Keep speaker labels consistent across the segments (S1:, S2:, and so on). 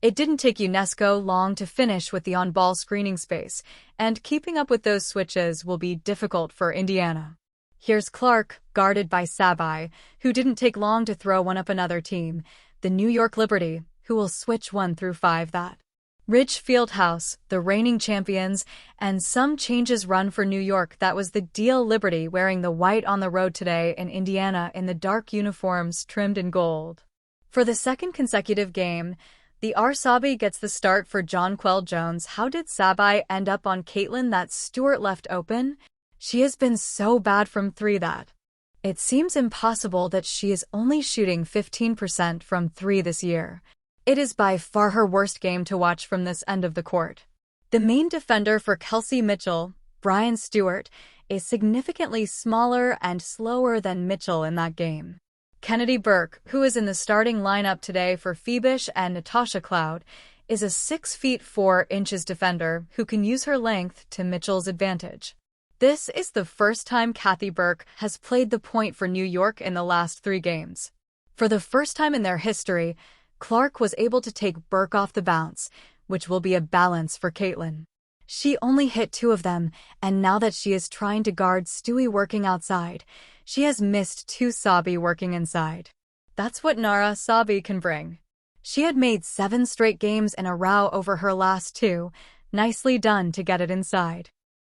S1: It didn't take Ionescu long to finish with the on-ball screening space, and keeping up with those switches will be difficult for Indiana. Here's Clark, guarded by Sabai, who didn't take long to throw one up another team, the New York Liberty, who will switch 1 through 5 that. Ridge Fieldhouse, the reigning champions, and some changes run for New York. That was the deal. Liberty wearing the white on the road today, in Indiana in the dark uniforms trimmed in gold. For the second consecutive game, the Sabi gets the start for Jonquel Jones. How did Sabai end up on Caitlin that Stewart left open? She has been so bad from 3 that it seems impossible that she is only shooting 15% from 3 this year. It is by far her worst game to watch from this end of the court. The main defender for Kelsey Mitchell, Breanna Stewart, is significantly smaller and slower than Mitchell in that game. Kennedy Burke, who is in the starting lineup today for Phoebish and Natasha Cloud, is a 6'4" defender who can use her length to Mitchell's advantage. This is the first time Kathy Burke has played the point for New York in the last 3 games. For the first time in their history, Clark was able to take Burke off the bounce, which will be a balance for Caitlin. She only hit 2 of them, and now that she is trying to guard Stewie working outside, she has missed 2 Sabi working inside. That's what Nara Sabi can bring. She had made 7 straight games in a row over her last 2. Nicely done to get it inside.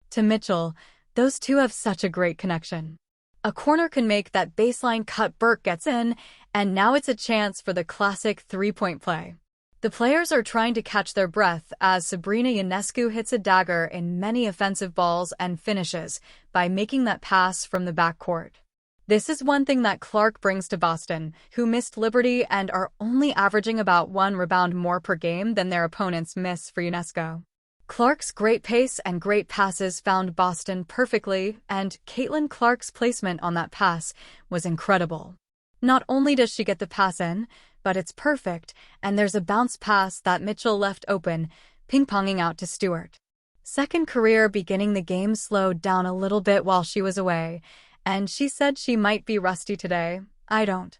S1: To Mitchell, those 2 have such a great connection. A corner can make that baseline cut. Burke gets in, and now it's a chance for the classic 3-point play. The players are trying to catch their breath as Sabrina Ionescu hits a dagger in many offensive balls and finishes by making that pass from the backcourt. This is one thing that Clark brings to Boston, who missed Liberty and are only averaging about 1 rebound more per game than their opponents miss for Ionescu. Clark's great pace and great passes found Boston perfectly, and Caitlin Clark's placement on that pass was incredible. Not only does she get the pass in, but it's perfect, and there's a bounce pass that Mitchell left open, ping-ponging out to Stewart. Second career beginning. The game slowed down a little bit while she was away, and she said she might be rusty today. I don't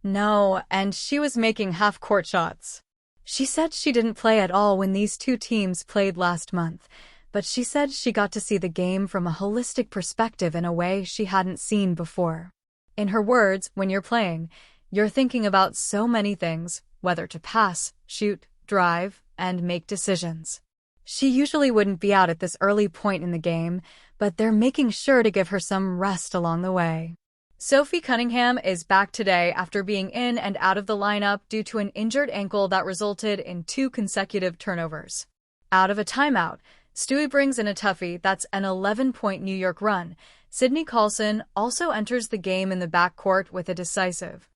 S1: know, and she was making half-court shots. She said she didn't play at all when these 2 teams played last month, but she said she got to see the game from a holistic perspective in a way she hadn't seen before. In her words, when you're playing, you're thinking about so many things, whether to pass, shoot, drive, and make decisions. She usually wouldn't be out at this early point in the game, but they're making sure to give her some rest along the way. Sophie Cunningham is back today after being in and out of the lineup due to an injured ankle that resulted in 2 consecutive turnovers. Out of a timeout, Stewie brings in a toughie. That's an 11-point New York run. Sydney Carlson also enters the game in the backcourt with a decisive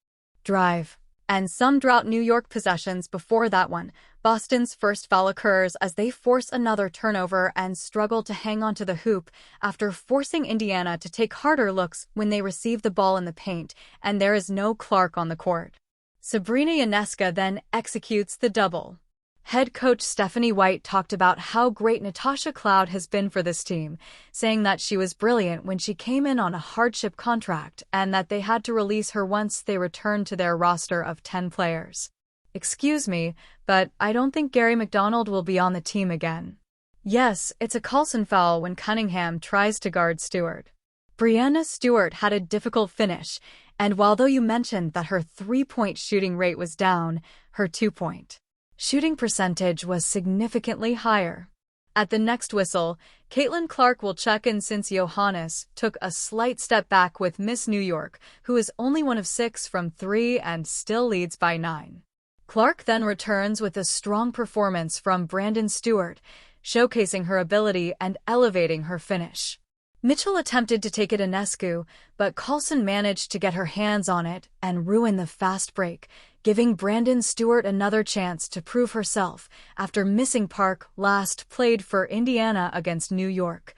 S1: drive. And some drought New York possessions before that one. Boston's first foul occurs as they force another turnover and struggle to hang onto the hoop after forcing Indiana to take harder looks when they receive the ball in the paint, and there is no Clark on the court. Sabrina Ionescu then executes the double. Head coach Stephanie White talked about how great Natasha Cloud has been for this team, saying that she was brilliant when she came in on a hardship contract and that they had to release her once they returned to their roster of 10 players. Excuse me, but I don't think Gary McDonald will be on the team again. Yes, it's a Carlson foul when Cunningham tries to guard Stewart. Breanna Stewart had a difficult finish, and although you mentioned that her 3-point shooting rate was down, her 2-point shooting percentage was significantly higher. At the next whistle, Caitlin Clark will check in since Johannes took a slight step back with Miss New York, who is only 1 of 6 from 3 and still leads by 9. Clark then returns with a strong performance from Breanna Stewart, showcasing her ability and elevating her finish. Mitchell attempted to take it Ionescu, but Carlson managed to get her hands on it and ruin the fast break, giving Breanna Stewart another chance to prove herself after missing Park last played for Indiana against New York.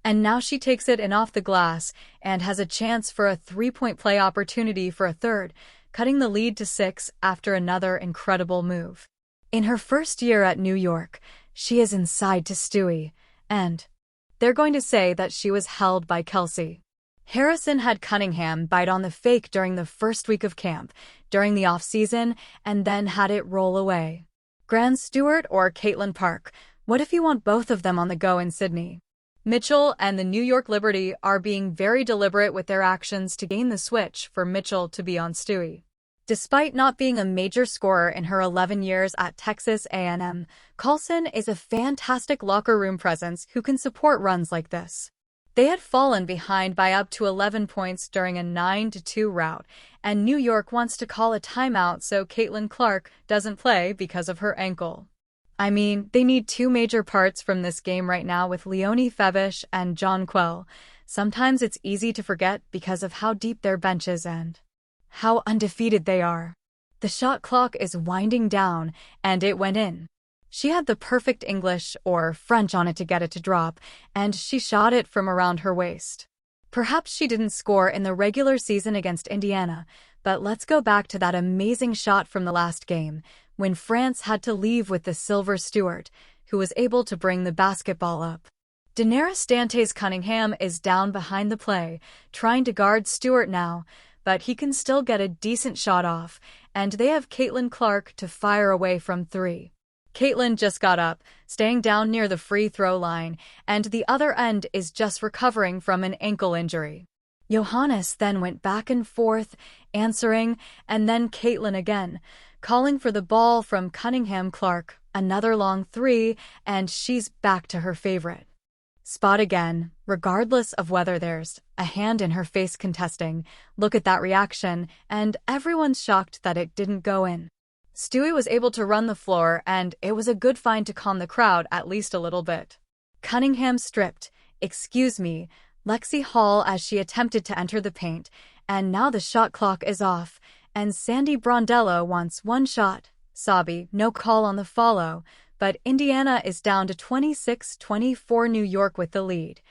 S1: And now she takes it in off the glass and has a chance for a 3-point play opportunity for a third, cutting the lead to 6 after another incredible move. In her first year at New York, she is inside to Stewie, and they're going to say that she was held by Kelsey. Harrison had Cunningham bite on the fake during the first week of camp, during the off-season, and then had it roll away. Breanna Stewart or Caitlin Park? What if you want both of them on the go in Sydney? Mitchell and the New York Liberty are being very deliberate with their actions to gain the switch for Mitchell to be on Stewie. Despite not being a major scorer in her 11 years at Texas A&M, Coulson is a fantastic locker room presence who can support runs like this. They had fallen behind by up to 11 points during a 9-2 rout, and New York wants to call a timeout so Caitlin Clark doesn't play because of her ankle. I mean, they need two major parts from this game right now with Leonie Fevish and John Quell. Sometimes it's easy to forget because of how deep their bench is and how undefeated they are. The shot clock is winding down, and it went in. She had the perfect English or French on it to get it to drop, and she shot it from around her waist. Perhaps she didn't score in the regular season against Indiana, but let's go back to that amazing shot from the last game, when France had to leave with the silver Stewart, who was able to bring the basketball up. Daenerys Dantes Cunningham is down behind the play, trying to guard Stewart now, but he can still get a decent shot off, and they have Caitlin Clark to fire away from three. Caitlin just got up, staying down near the free throw line, and the other end is just recovering from an ankle injury. Johannes then went back and forth, answering, and then Caitlin again, calling for the ball from Cunningham. Clark, another long three, and she's back to her favorite spot again, regardless of whether there's a hand in her face contesting. Look at that reaction, and everyone's shocked that it didn't go in. Stewie was able to run the floor, and it was a good find to calm the crowd at least a little bit. Cunningham stripped, excuse me, Lexie Hull as she attempted to enter the paint, and now the shot clock is off, and Sandy Brondello wants one shot. Sabi, no call on the follow, but Indiana is down to 26-24 New York with the lead.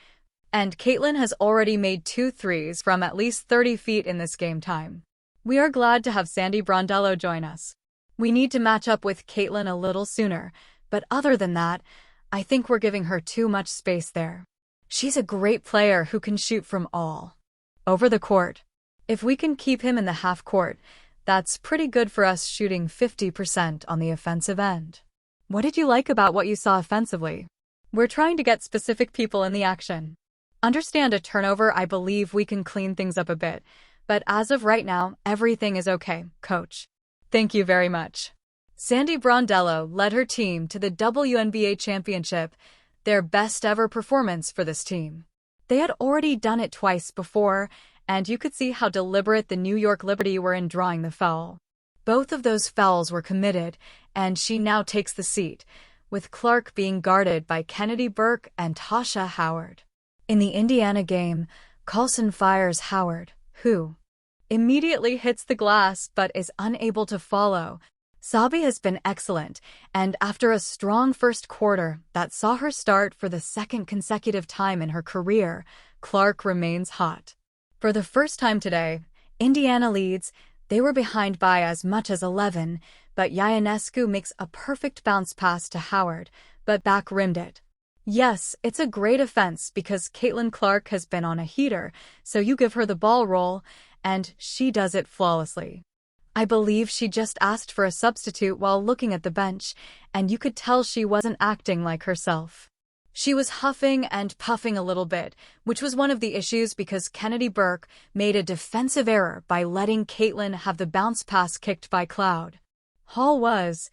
S1: And Caitlin has already made 2 threes from at least 30 feet in this game time. We are glad to have Sandy Brondello join us. We need to match up with Caitlin a little sooner, but other than that, I think we're giving her too much space there. She's a great player who can shoot from all over the court. If we can keep him in the half court, that's pretty good for us shooting 50% on the offensive end. What did you like about what you saw offensively? We're trying to get specific people in the action. Understand a turnover, I believe we can clean things up a bit, but as of right now, everything is okay, coach. Thank you very much. Sandy Brondello led her team to the WNBA championship, their best ever performance for this team. They had already done it twice before, and you could see how deliberate the New York Liberty were in drawing the foul. Both of those fouls were committed, and she now takes the seat, with Clark being guarded by Kennedy Burke and Tasha Howard. In the Indiana game, Coulson fires Howard, who immediately hits the glass but is unable to follow. Sabi has been excellent, and after a strong first quarter that saw her start for the second consecutive time in her career, Clark remains hot. For the first time today, Indiana leads. They were behind by as much as 11, but Ionescu makes a perfect bounce pass to Howard, but back-rimmed it. Yes, it's a great offense because Caitlin Clark has been on a heater, so you give her the ball roll, and she does it flawlessly. I believe she just asked for a substitute while looking at the bench, and you could tell she wasn't acting like herself. She was huffing and puffing a little bit, which was one of the issues because Kennedy Burke made a defensive error by letting Caitlin have the bounce pass kicked by Cloud. Hull was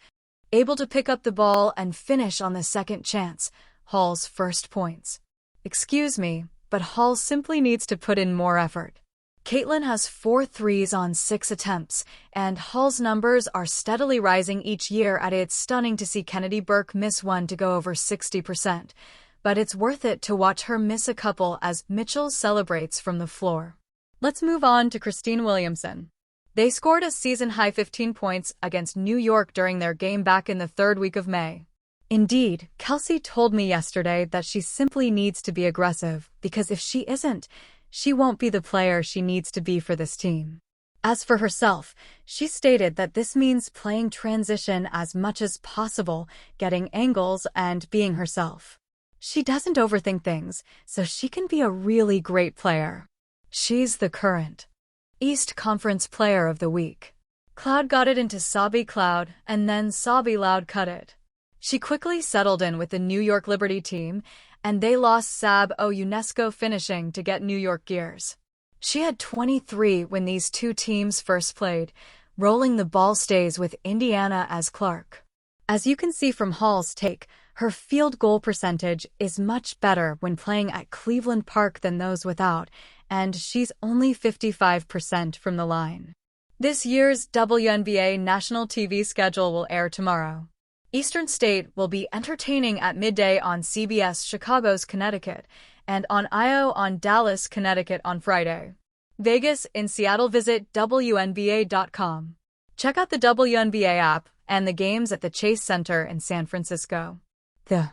S1: able to pick up the ball and finish on the second chance, Hull's first points. Excuse me, but Hull simply needs to put in more effort. Caitlin has 4 threes on 6 attempts, and Hull's numbers are steadily rising each year. It's stunning to see Kennedy Burke miss one to go over 60%, but it's worth it to watch her miss a couple as Mitchell celebrates from the floor. Let's move on to Christine Williamson. They scored a season-high 15 points against New York during their game back in the 3rd week of May. Indeed, Kelsey told me yesterday that she simply needs to be aggressive, because if she isn't, she won't be the player she needs to be for this team. As for herself, she stated that this means playing transition as much as possible, getting angles, and being herself. She doesn't overthink things, so she can be a really great player. She's the current East Conference Player of the Week. Cloud got it into Sabi Cloud, and then Sabi Loud cut it. She quickly settled in with the New York Liberty team, and they lost Sabrina Ionescu finishing to get New York gears. She had 23 when these two teams first played, rolling the ball stays with Indiana as Clark. As you can see from Hull's take, her field goal percentage is much better when playing at Cleveland Park than those without, and she's only 55% from the line. This year's WNBA national TV schedule will air tomorrow. Eastern State will be entertaining at midday on CBS Chicago's Connecticut, and on IO on Dallas, Connecticut on Friday. Vegas in Seattle. Visit WNBA.com. Check out the WNBA app and the games at the Chase Center in San Francisco. The